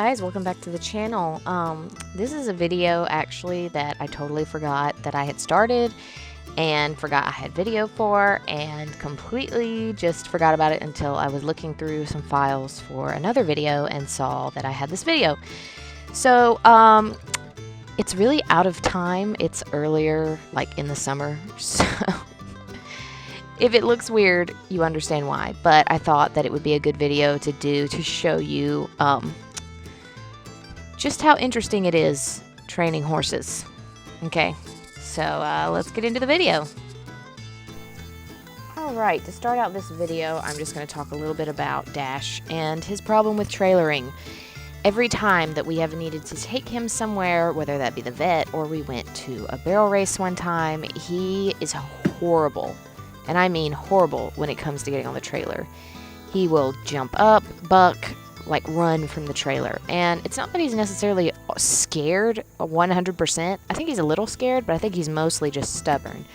guys, welcome back to the channel. This is a video actually that I totally forgot that I had started and forgot I had video for, and completely just forgot about it until I was looking through some files for another video and saw that I had this video. So it's really out of time. It's earlier, like in the summer, so if it looks weird, you understand why, but I thought that it would be a good video to do to show you just how interesting it is training horses. Okay, so let's get into the video. Alright, to start out this video, I'm just going to talk a little bit about Dash and his problem with trailering. Every time that we have needed to take him somewhere, whether that be the vet or we went to a barrel race one time, he is horrible. And I mean horrible when it comes to getting on the trailer. He will jump up, buck, like run from the trailer. And it's not that he's necessarily scared 100%. I think he's a little scared, but I think he's mostly just stubborn.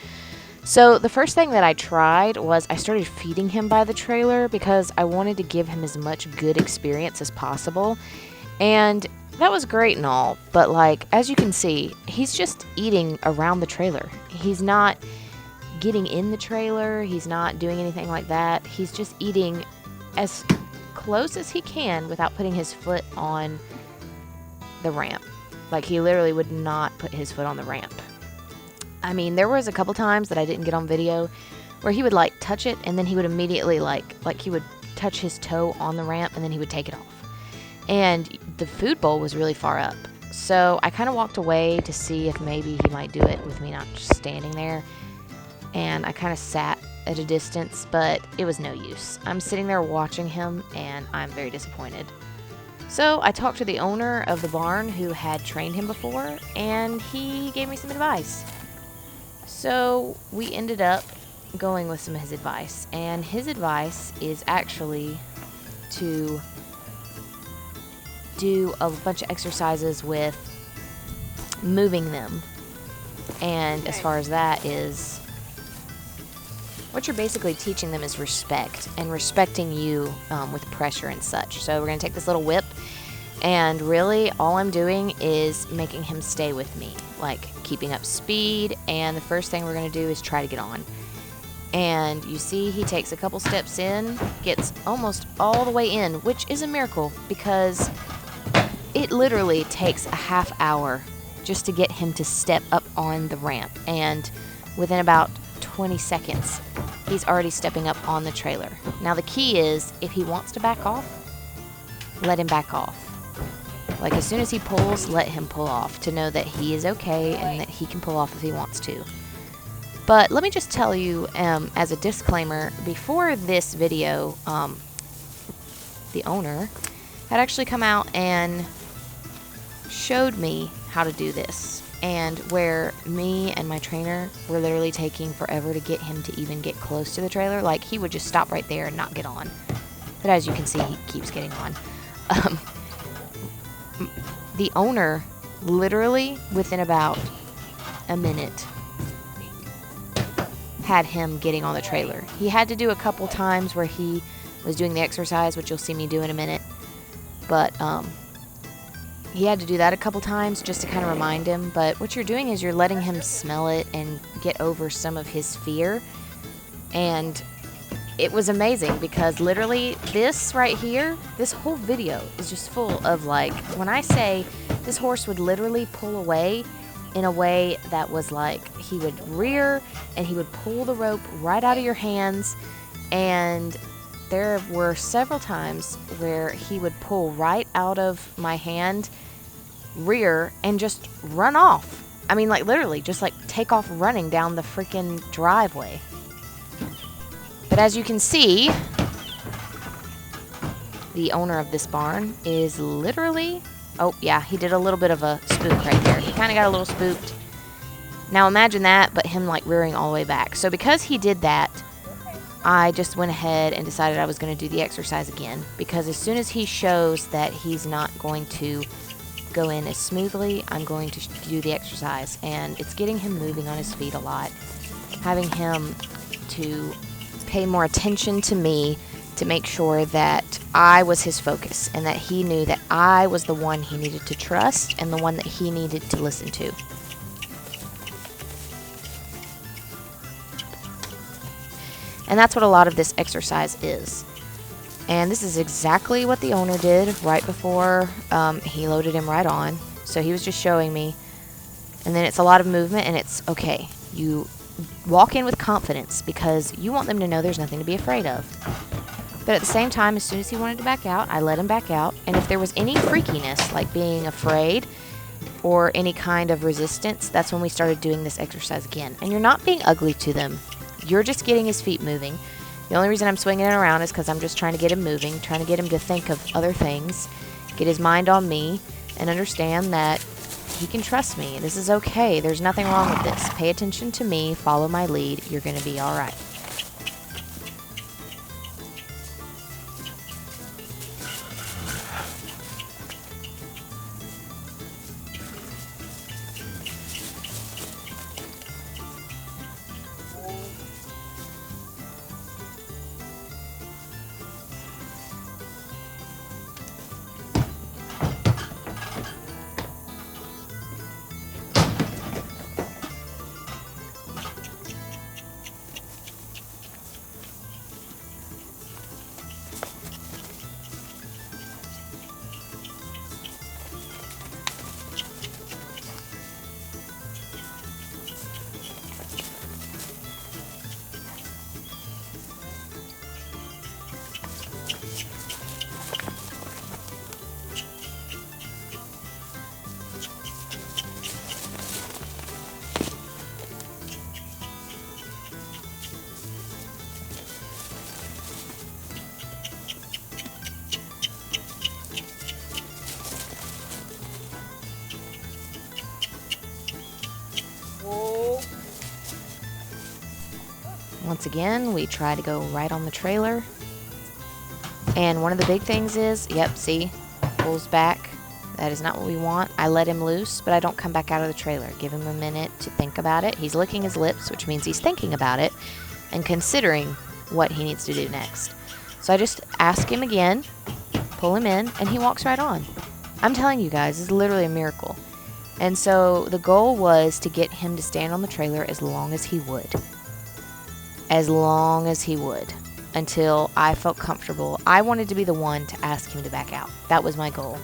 So the first thing that I tried was I started feeding him by the trailer because I wanted to give him as much good experience as possible. And that was great and all, but like, as you can see, he's just eating around the trailer. He's not getting in the trailer, he's not doing anything like that. He's just eating as close as he can without putting his foot on the ramp. Like, he literally would not put his foot on the ramp. I mean, there was a couple times that I didn't get on video where he would like touch it and then he would immediately like he would touch his toe on the ramp and then he would take it off. And the food bowl was really far up. So I kind of walked away to see if maybe he might do it with me not just standing there. And I kind of sat at a distance, but it was no use. I'm sitting there watching him, and I'm very disappointed. So I talked to the owner of the barn who had trained him before, and he gave me some advice. So we ended up going with some of his advice, and his advice is actually to do a bunch of exercises with moving them. And as far as that is, what you're basically teaching them is respect, and respecting you with pressure and such. So we're going to take this little whip, and really all I'm doing is making him stay with me, like keeping up speed, and the first thing we're going to do is try to get on. And you see he takes a couple steps in, gets almost all the way in, which is a miracle because it literally takes a half hour just to get him to step up on the ramp, and within about 20 seconds, he's already stepping up on the trailer. Now the key is, if he wants to back off, let him back off. Like, as soon as he pulls, let him pull off to know that he is okay and that he can pull off if he wants to. But let me just tell you, as a disclaimer, before this video, the owner had actually come out and showed me how to do this. And where me and my trainer were literally taking forever to get him to even get close to the trailer. Like, he would just stop right there and not get on. But as you can see, he keeps getting on. The owner, literally within about a minute, had him getting on the trailer. He had to do a couple times where he was doing the exercise, which you'll see me do in a minute. But, he had to do that a couple times just to kind of remind him. But what you're doing is you're letting him smell it and get over some of his fear. And it was amazing because literally this right here, this whole video is just full of, like, when I say this horse would literally pull away in a way that was like, he would rear and he would pull the rope right out of your hands. And there were several times where he would pull right out of my hand, rear, and just run off. I mean, like, literally just like take off running down the freaking driveway. But as you can see, the owner of this barn is literally, oh yeah, he did a little bit of a spook right there. He kind of got a little spooked. Now imagine that, but him like rearing all the way back. So because he did that, I just went ahead and decided I was going to do the exercise again, because as soon as he shows that he's not going to go in as smoothly, I'm going to do the exercise. And it's getting him moving on his feet a lot, having him to pay more attention to me to make sure that I was his focus and that he knew that I was the one he needed to trust and the one that he needed to listen to. And that's what a lot of this exercise is. And this is exactly what the owner did right before he loaded him right on. So he was just showing me. And then it's a lot of movement, and it's okay. You walk in with confidence because you want them to know there's nothing to be afraid of. But at the same time, as soon as he wanted to back out, I let him back out. And if there was any freakiness, like being afraid or any kind of resistance, that's when we started doing this exercise again. And you're not being ugly to them. You're just getting his feet moving. The only reason I'm swinging it around is because I'm just trying to get him moving, trying to get him to think of other things, get his mind on me, and understand that he can trust me. This is okay. There's nothing wrong with this. Pay attention to me. Follow my lead. You're going to be all right. Once again, we try to go right on the trailer. And one of the big things is, yep, see, pulls back. That is not what we want. I let him loose, but I don't come back out of the trailer. Give him a minute to think about it. He's licking his lips, which means he's thinking about it and considering what he needs to do next. So I just ask him again, pull him in, and he walks right on. I'm telling you guys, this is literally a miracle. And so the goal was to get him to stand on the trailer as long as he would. As long as he would. Until I felt comfortable. I wanted to be the one to ask him to back out. That was my goal.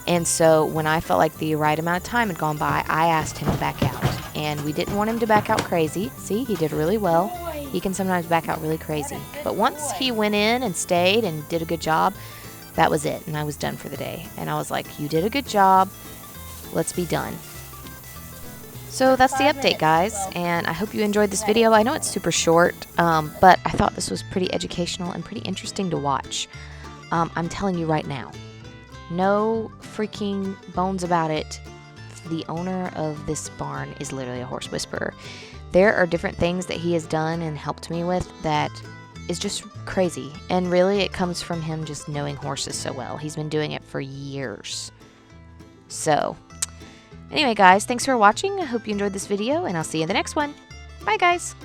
And so when I felt like the right amount of time had gone by, I asked him to back out. And we didn't want him to back out crazy. See, he did really well. He can sometimes back out really crazy. But once he went in and stayed and did a good job, that was it. And I was done for the day. And I was like, you did a good job. Let's be done. So that's the update, guys, and I hope you enjoyed this video. I know it's super short, but I thought this was pretty educational and pretty interesting to watch. I'm telling you right now, no freaking bones about it. The owner of this barn is literally a horse whisperer. There are different things that he has done and helped me with that is just crazy, and really it comes from him just knowing horses so well. He's been doing it for years. So anyway, guys, thanks for watching. I hope you enjoyed this video, and I'll see you in the next one. Bye, guys.